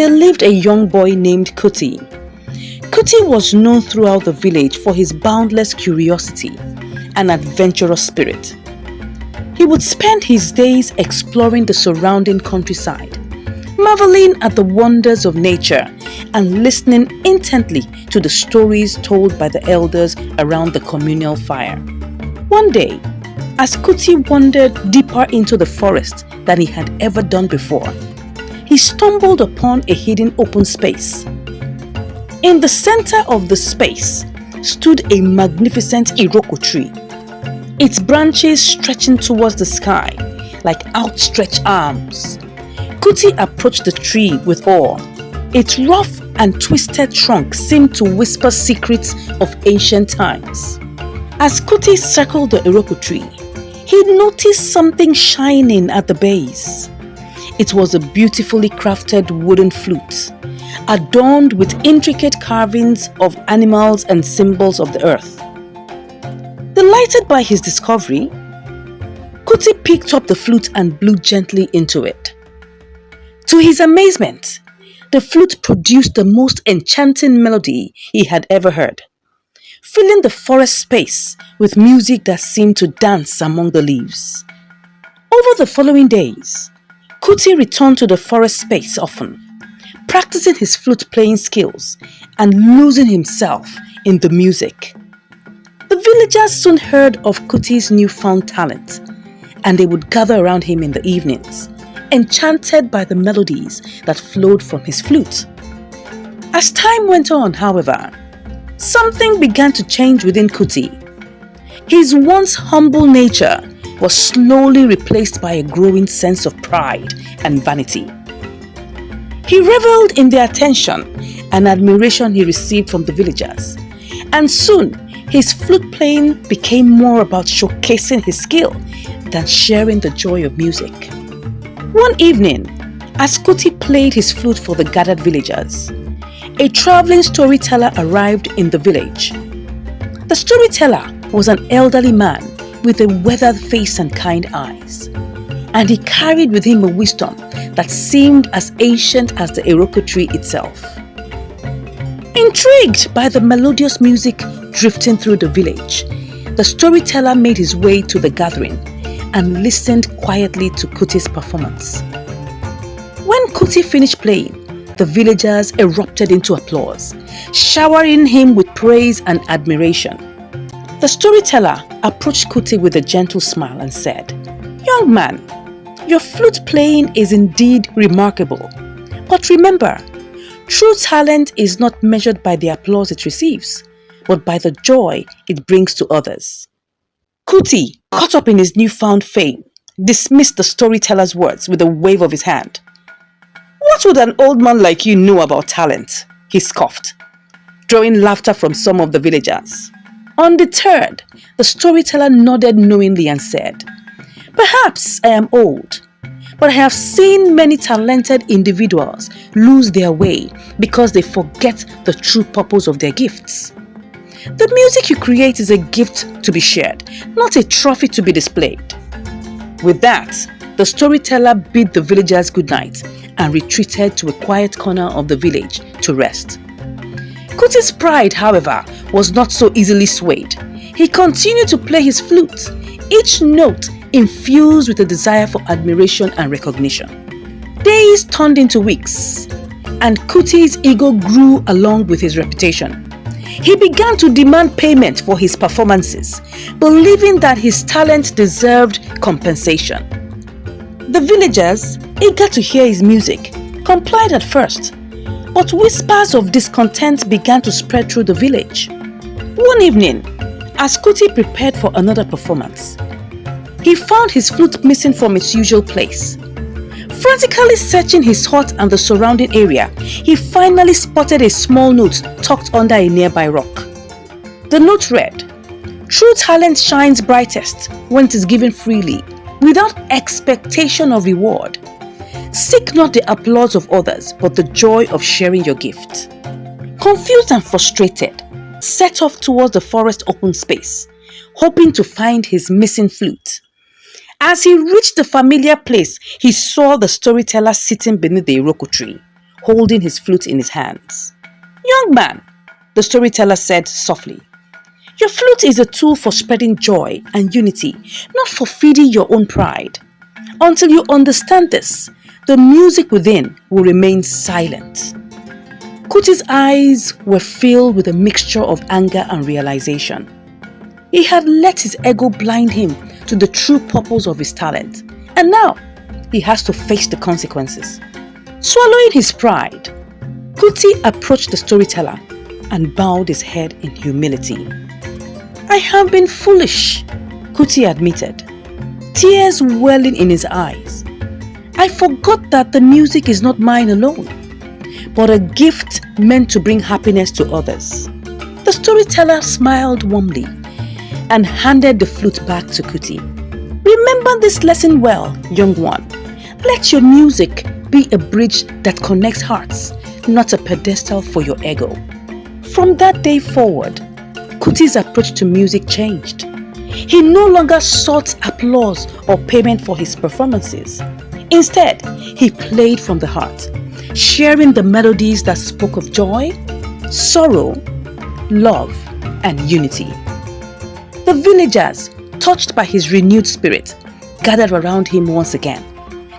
There lived a young boy named Kuti. Kuti was known throughout the village for his boundless curiosity and adventurous spirit. He would spend his days exploring the surrounding countryside, marveling at the wonders of nature and listening intently to the stories told by the elders around the communal fire. One day, as Kuti wandered deeper into the forest than he had ever done before, he stumbled upon a hidden open space. In the center of the space stood a magnificent iroko tree, its branches stretching towards the sky like outstretched arms. Kuti approached the tree with awe. Its rough and twisted trunk seemed to whisper secrets of ancient times. As Kuti circled the iroko tree, he noticed something shining at the base. It was a beautifully crafted wooden flute, adorned with intricate carvings of animals and symbols of the earth. Delighted by his discovery, Kuti picked up the flute and blew gently into it. To his amazement, the flute produced the most enchanting melody he had ever heard, filling the forest space with music that seemed to dance among the leaves. Over the following days, Kuti returned to the forest space often, practicing his flute playing skills and losing himself in the music. The villagers soon heard of Kuti's newfound talent, and they would gather around him in the evenings, enchanted by the melodies that flowed from his flute. As time went on, however, something began to change within Kuti. His once humble nature was slowly replaced by a growing sense of pride and vanity. He reveled in the attention and admiration he received from the villagers, and soon his flute playing became more about showcasing his skill than sharing the joy of music. One evening, as Kuti played his flute for the gathered villagers, a traveling storyteller arrived in the village. The storyteller was an elderly man with a weathered face and kind eyes, and he carried with him a wisdom that seemed as ancient as the iroko tree itself. Intrigued by the melodious music drifting through the village, the storyteller made his way to the gathering and listened quietly to Kuti's performance. When Kuti finished playing, the villagers erupted into applause, showering him with praise and admiration. The storyteller approached Kuti with a gentle smile and said, "Young man, your flute playing is indeed remarkable. But remember, true talent is not measured by the applause it receives, but by the joy it brings to others." Kuti, caught up in his newfound fame, dismissed the storyteller's words with a wave of his hand. "What would an old man like you know about talent?" he scoffed, drawing laughter from some of the villagers. Undeterred, the storyteller nodded knowingly and said, "Perhaps I am old, but I have seen many talented individuals lose their way because they forget the true purpose of their gifts. The music you create is a gift to be shared, not a trophy to be displayed." With that, the storyteller bid the villagers good night and retreated to a quiet corner of the village to rest. Kuti's pride, however, was not so easily swayed. He continued to play his flute, each note infused with a desire for admiration and recognition. Days turned into weeks, and Kuti's ego grew along with his reputation. He began to demand payment for his performances, believing that his talent deserved compensation. The villagers, eager to hear his music, complied at first, but whispers of discontent began to spread through the village. One evening, as Kuti prepared for another performance, he found his flute missing from its usual place. Frantically searching his hut and the surrounding area, he finally spotted a small note tucked under a nearby rock. The note read, "True talent shines brightest when it is given freely, without expectation of reward. Seek not the applause of others, but the joy of sharing your gift." Confused and frustrated, set off towards the forest open space, hoping to find his missing flute. As he reached the familiar place, he saw the storyteller sitting beneath the iroko tree, holding his flute in his hands. "Young man," the storyteller said softly, "your flute is a tool for spreading joy and unity, not for feeding your own pride. Until you understand this, the music within will remain silent." Kuti's eyes were filled with a mixture of anger and realization. He had let his ego blind him to the true purpose of his talent, and now he has to face the consequences. Swallowing his pride, Kuti approached the storyteller and bowed his head in humility. "I have been foolish," Kuti admitted, tears welling in his eyes. "I forgot that the music is not mine alone, but a gift meant to bring happiness to others." The storyteller smiled warmly and handed the flute back to Kuti. "Remember this lesson well, young one. Let your music be a bridge that connects hearts, not a pedestal for your ego." From that day forward, Kuti's approach to music changed. He no longer sought applause or payment for his performances. Instead, he played from the heart, sharing the melodies that spoke of joy, sorrow, love, and unity. The villagers, touched by his renewed spirit, gathered around him once again,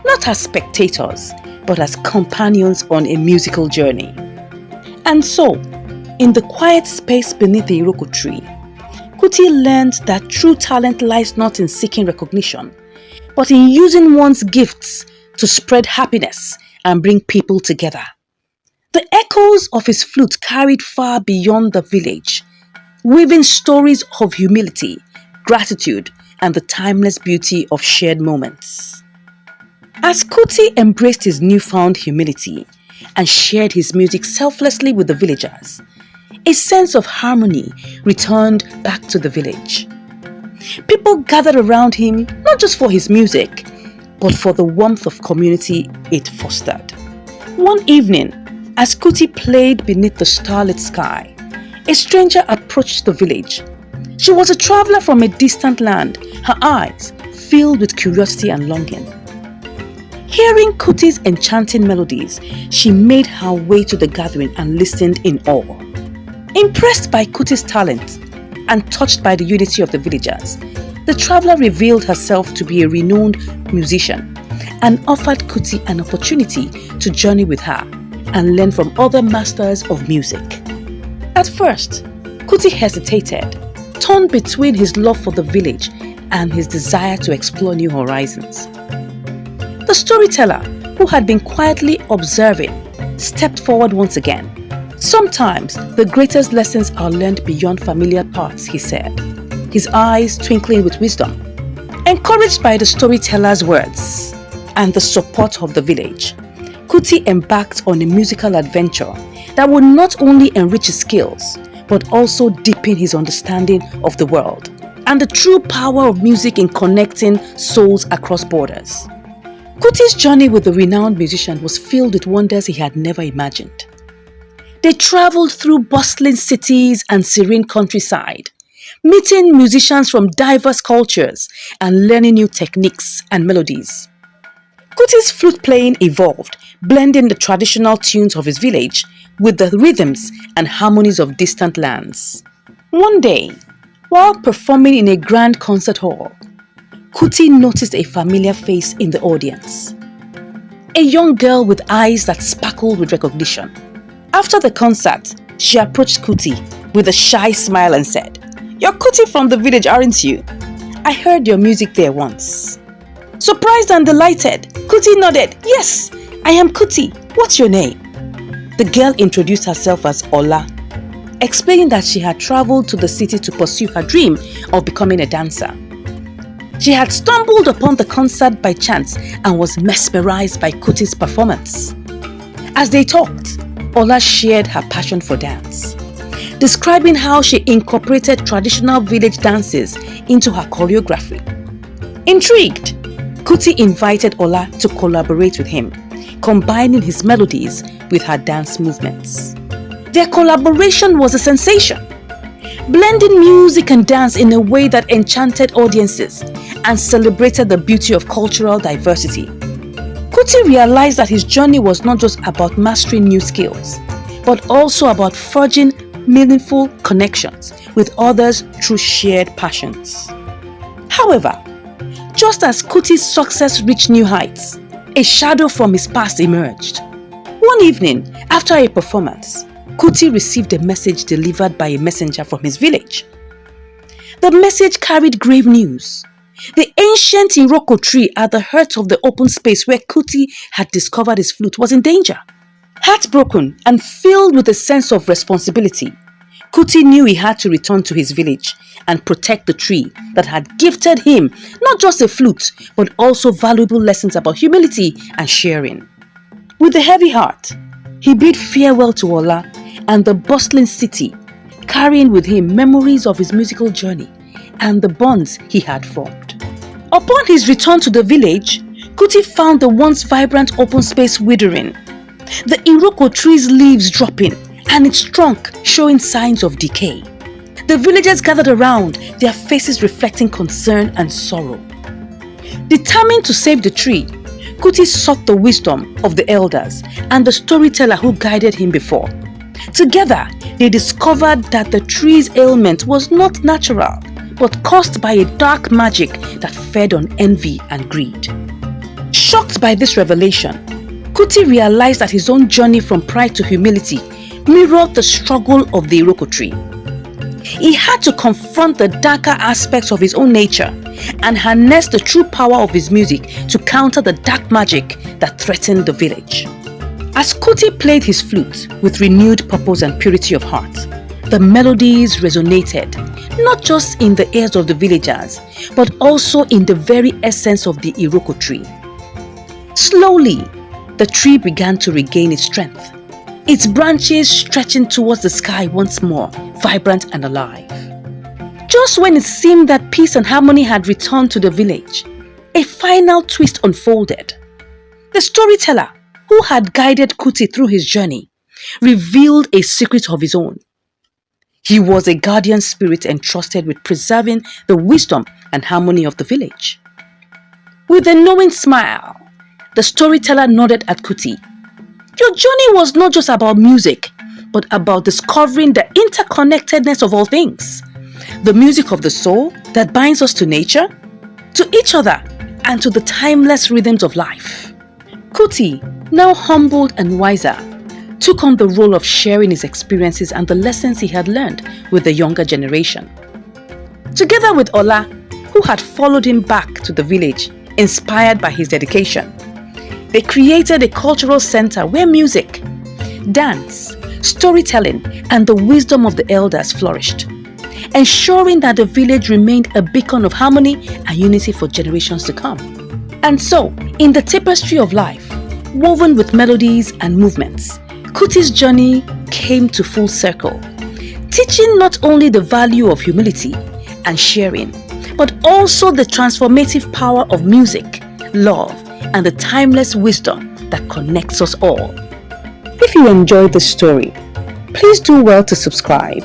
not as spectators, but as companions on a musical journey. And so, in the quiet space beneath the Iroko tree, Kuti learned that true talent lies not in seeking recognition, but in using one's gifts to spread happiness and bring people together. The echoes of his flute carried far beyond the village, weaving stories of humility, gratitude, and the timeless beauty of shared moments. As Kuti embraced his newfound humility and shared his music selflessly with the villagers, a sense of harmony returned back to the village. People gathered around him not just for his music, but for the warmth of community it fostered. One evening, as Kuti played beneath the starlit sky, a stranger approached the village. She was a traveler from a distant land, her eyes filled with curiosity and longing. Hearing Kuti's enchanting melodies, she made her way to the gathering and listened in awe. Impressed by Kuti's talent and touched by the unity of the villagers, the traveler revealed herself to be a renowned musician and offered Kuti an opportunity to journey with her and learn from other masters of music. At first, Kuti hesitated, torn between his love for the village and his desire to explore new horizons. The storyteller, who had been quietly observing, stepped forward once again. "Sometimes the greatest lessons are learned beyond familiar paths," he said, his eyes twinkling with wisdom. Encouraged by the storyteller's words and the support of the village, Kuti embarked on a musical adventure that would not only enrich his skills, but also deepen his understanding of the world and the true power of music in connecting souls across borders. Kuti's journey with the renowned musician was filled with wonders he had never imagined. They traveled through bustling cities and serene countryside, meeting musicians from diverse cultures and learning new techniques and melodies. Kuti's flute playing evolved, blending the traditional tunes of his village with the rhythms and harmonies of distant lands. One day, while performing in a grand concert hall, Kuti noticed a familiar face in the audience. A young girl with eyes that sparkled with recognition. After the concert, she approached Kuti with a shy smile and said, "You're Kuti from the village, aren't you? I heard your music there once." Surprised and delighted, Kuti nodded. "Yes, I am Kuti. What's your name?" The girl introduced herself as Ola, explaining that she had traveled to the city to pursue her dream of becoming a dancer. She had stumbled upon the concert by chance and was mesmerized by Kuti's performance. As they talked, Ola shared her passion for dance, describing how she incorporated traditional village dances into her choreography. Intrigued, Kuti invited Ola to collaborate with him, combining his melodies with her dance movements. Their collaboration was a sensation, blending music and dance in a way that enchanted audiences and celebrated the beauty of cultural diversity. Kuti realized that his journey was not just about mastering new skills, but also about forging meaningful connections with others through shared passions. However, just as Kuti's success reached new heights, a shadow from his past emerged. One evening, after a performance, Kuti received a message delivered by a messenger from his village. The message carried grave news. The ancient Iroko tree at the heart of the open space where Kuti had discovered his flute was in danger. Heartbroken and filled with a sense of responsibility, Kuti knew he had to return to his village and protect the tree that had gifted him not just a flute, but also valuable lessons about humility and sharing. With a heavy heart, he bid farewell to Ola and the bustling city, carrying with him memories of his musical journey and the bonds he had formed. Upon his return to the village, Kuti found the once vibrant open space withering, the Iroko tree's leaves dropping and its trunk showing signs of decay. The villagers gathered around, their faces reflecting concern and sorrow. Determined to save the tree, Kuti sought the wisdom of the elders and the storyteller who guided him before. Together, they discovered that the tree's ailment was not natural, but caused by a dark magic that fed on envy and greed. Shocked by this revelation, Kuti realized that his own journey from pride to humility mirrored the struggle of the Iroko tree. He had to confront the darker aspects of his own nature and harness the true power of his music to counter the dark magic that threatened the village. As Kuti played his flute with renewed purpose and purity of heart, the melodies resonated not just in the ears of the villagers, but also in the very essence of the Iroko tree. Slowly, the tree began to regain its strength, its branches stretching towards the sky once more, vibrant and alive. Just when it seemed that peace and harmony had returned to the village, a final twist unfolded. The storyteller, who had guided Kuti through his journey, revealed a secret of his own. He was a guardian spirit entrusted with preserving the wisdom and harmony of the village. With a knowing smile, the storyteller nodded at Kuti. Your journey was not just about music, but about discovering the interconnectedness of all things. The music of the soul that binds us to nature, to each other, and to the timeless rhythms of life. Kuti, now humbled and wiser, took on the role of sharing his experiences and the lessons he had learned with the younger generation. Together with Ola, who had followed him back to the village, inspired by his dedication, they created a cultural center where music, dance, storytelling, and the wisdom of the elders flourished, ensuring that the village remained a beacon of harmony and unity for generations to come. And so, in the tapestry of life, woven with melodies and movements, Kuti's journey came to full circle, teaching not only the value of humility and sharing, but also the transformative power of music, love, and the timeless wisdom that connects us all. If you enjoyed this story, please do well to subscribe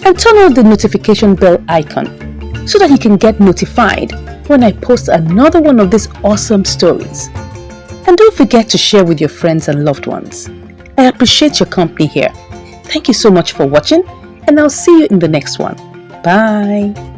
and turn on the notification bell icon so that you can get notified when I post another one of these awesome stories. And don't forget to share with your friends and loved ones. I appreciate your company here. Thank you so much for watching, and I'll see you in the next one. Bye.